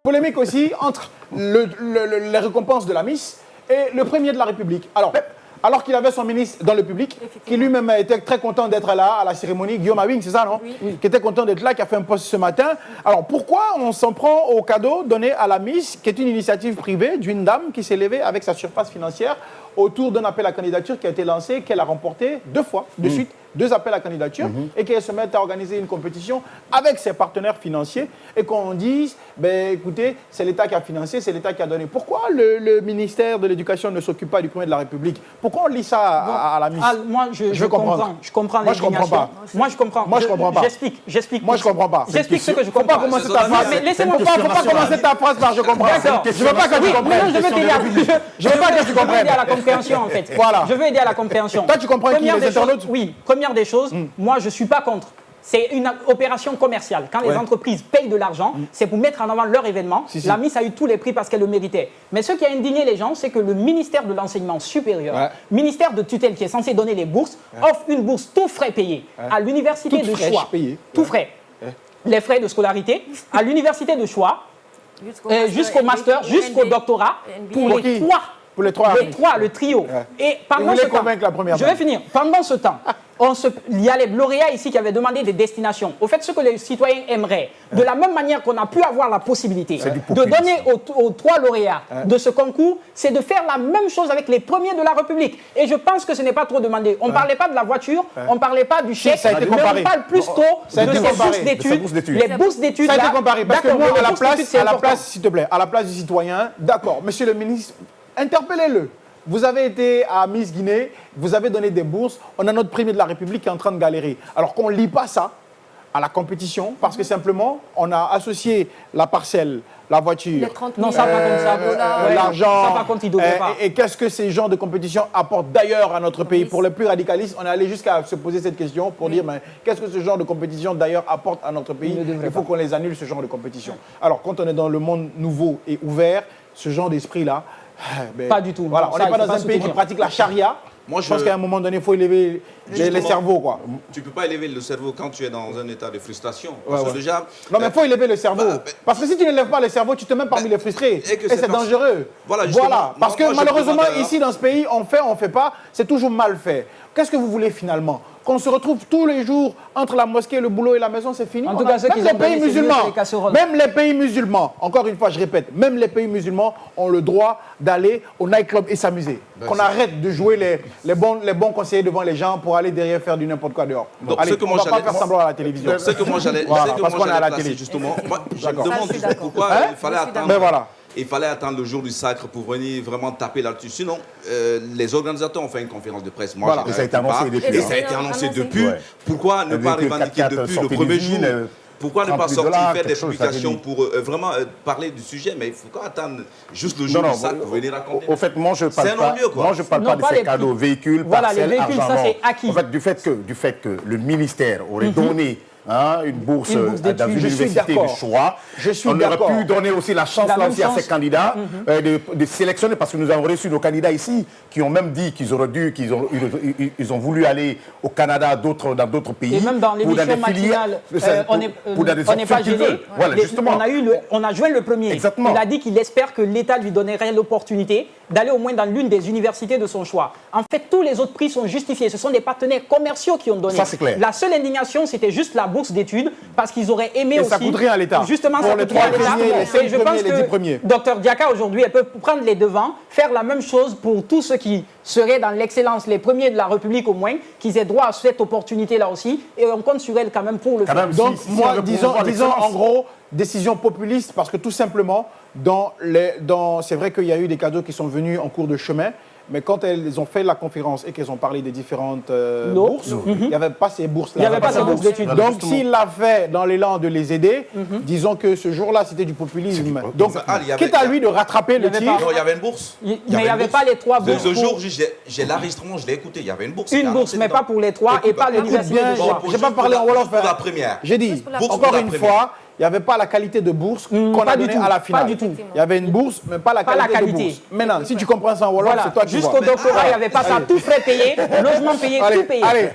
Polémique aussi entre les récompenses de la Miss et le premier de la République. Alors qu'il avait son ministre dans le public, qui lui-même était très content d'être là à la cérémonie, Guillaume Awing, c'est ça, non? Oui. Qui était content d'être là, qui a fait un post ce matin. Alors pourquoi on s'en prend au cadeau donné à la Miss, qui est une initiative privée d'une dame qui s'est levée avec sa surface financière autour d'un appel à candidature qui a été lancé, qu'elle a remporté 2 fois de suite, 2 appels à candidature, et qu'elle se mette à organiser une compétition avec ses partenaires financiers, et qu'on dise, ben, écoutez, c'est l'État qui a financé, c'est l'État qui a donné. Pourquoi le ministère de l'Éducation ne s'occupe pas du premier de la République? Pourquoi on lit ça à la Miss? Moi, je comprends Moi, je comprends pas. Moi, je comprends. Moi, je comprends pas. J'explique. Moi, je comprends pas. J'explique ce que je comprends. Faut pas commencer ta phrase. Mais laissez-moi faut pas commencer ta phrase par je comprends. Je veux pas que tu comprennes. Je veux pas que tu comprennes. Je veux aider à la compréhension, en fait. Voilà. Je veux aider à la compréhension. Toi, tu comprends qui, les internautes? Oui. Première des choses, moi, je ne suis pas contre. C'est une opération commerciale. Quand les entreprises payent de l'argent, c'est pour mettre en avant leur événement. La Miss a eu tous les prix parce qu'elle le méritait. Mais ce qui a indigné les gens, c'est que le ministère de l'Enseignement supérieur, ministère de tutelle qui est censé donner les bourses, offre une bourse tout frais payée à l'université de choix. Tout frais. Les frais de scolarité à l'université de choix, jusqu'au master, jusqu'au doctorat, pour les 3. Pour les 3. Le trio. Et pendant ce temps, la première je vais finir. Pendant ce temps, il y a les lauréats ici qui avaient demandé des destinations. Au fait, ce que les citoyens aimeraient, de la même manière qu'on a pu avoir la possibilité de donner aux 3 lauréats de ce concours, c'est de faire la même chose avec les premiers de la République. Et je pense que ce n'est pas trop demandé. On ne parlait pas de la voiture, on ne parlait pas du chèque, mais on parle plus tôt de ces bourses d'études. Les bourses d'études. Ça a été comparé. Parce que moi, à la place, s'il te plaît, à la place du citoyen, d'accord, monsieur le ministre, interpellez-le. Vous avez été à Miss Guinée, vous avez donné des bourses, on a notre premier de la République qui est en train de galérer. Alors qu'on ne lit pas ça à la compétition, parce que simplement, on a associé la parcelle, la voiture, non, ça pas comme ça, l'argent. Ça par contre, il devrait pas. Et qu'est-ce que ces genres de compétition apportent d'ailleurs à notre pays? Pour les plus radicalistes, on est allé jusqu'à se poser cette question pour dire, mais qu'est-ce que ce genre de compétition d'ailleurs apporte à notre pays? Il faut qu'on les annule, ce genre de compétition. Alors, quand on est dans le monde nouveau et ouvert, ce genre d'esprit-là, pas du tout. Voilà, on n'est pas dans un pays qui pratique la charia. Moi, je pense qu'à un moment donné, il faut élever les cerveaux, quoi. Tu ne peux pas élever le cerveau quand tu es dans un état de frustration. Parce que déjà, non, mais il faut élever le cerveau. Parce que si tu n'élèves pas le cerveau, tu te mets parmi les frustrés. Et c'est dangereux. Voilà. Parce que malheureusement, ici, dans ce pays, on fait pas. C'est toujours mal fait. Qu'est-ce que vous voulez finalement? Qu'on se retrouve tous les jours entre la mosquée, le boulot et la maison, c'est fini. En tout cas, même les pays musulmans, encore une fois, je répète, même les pays musulmans ont le droit d'aller au nightclub et s'amuser. Qu'on arrête de jouer les bons conseillers devant les gens pour aller derrière faire du n'importe quoi dehors. Donc, allez, on ne va pas faire semblant à la télévision. Ce que moi j'allais placer, justement, moi, je me demande pourquoi il fallait attendre. Mais voilà. Il fallait attendre le jour du sacre pour venir vraiment taper là-dessus. Sinon, les organisateurs ont fait une conférence de presse. Moi, et ça a été annoncé depuis. Et ça a été annoncé depuis. Pourquoi ne pas revendiquer depuis le premier jour? Pourquoi ne pas sortir, faire des publications pour vraiment parler du sujet? Mais il faut pas attendre juste le jour du sacre pour venir raconter. Au fait, moi, je ne parle pas de ces cadeaux, véhicules, voilà, les véhicules, ça c'est acquis. En fait, du fait que le ministère aurait donné une bourse dans une université de choix. On aurait pu donner aussi la chance lancée à ces candidats de sélectionner, parce que nous avons reçu nos candidats ici qui ont même dit qu'ils ont voulu aller au Canada, dans d'autres pays. Et même dans l'émission matinale, on n'est pas gêné. Voilà, justement. On a joint le premier. Exactement. Il a dit qu'il espère que l'État lui donnerait l'opportunité d'aller au moins dans l'une des universités de son choix. En fait, tous les autres prix sont justifiés. Ce sont des partenaires commerciaux qui ont donné. Ça, c'est clair. La seule indignation, c'était juste la bourse d'études, parce qu'ils auraient aimé aussi... ça coûte rien à l'État. Justement, pour ça les coûte rien à l'État. Et je pense que Dr Diaka, aujourd'hui, elle peut prendre les devants, faire la même chose pour tous ceux qui seraient dans l'excellence, les premiers de la République au moins, qu'ils aient droit à cette opportunité-là aussi. Et on compte sur elle quand même pour le faire. Donc, moi, disons en gros, décision populiste, parce que tout simplement, c'est vrai qu'il y a eu des cadeaux qui sont venus en cours de chemin, mais quand elles ont fait la conférence et qu'elles ont parlé des différentes bourses, il n'y avait pas ces bourses-là. Il n'y avait pas ces bourses d'études. Donc, s'il l'a fait dans l'élan de les aider, disons que ce jour-là, c'était du populisme. Donc, quitte à lui de rattraper le tir... Non, il y avait une bourse. Mais il n'y avait pas les 3 bourses. Ce jour, j'ai l'enregistrement, je l'ai écouté, il y avait une bourse. Une bourse, mais pas pour les 3 et pas l'université de choix. Je n'ai pas parlé en Wolof. Pour la première. J'ai dit, encore une fois, il n'y avait pas la qualité de bourse qu'on a donnée à la finale. Pas du tout. Il y avait une bourse, mais pas la qualité de bourse. Maintenant, si tu comprends ça en Wolof, c'est toi qui vois. Jusqu'au doctorat, il n'y avait pas ça. Tout frais payé, logement payé, tout payé. Allez.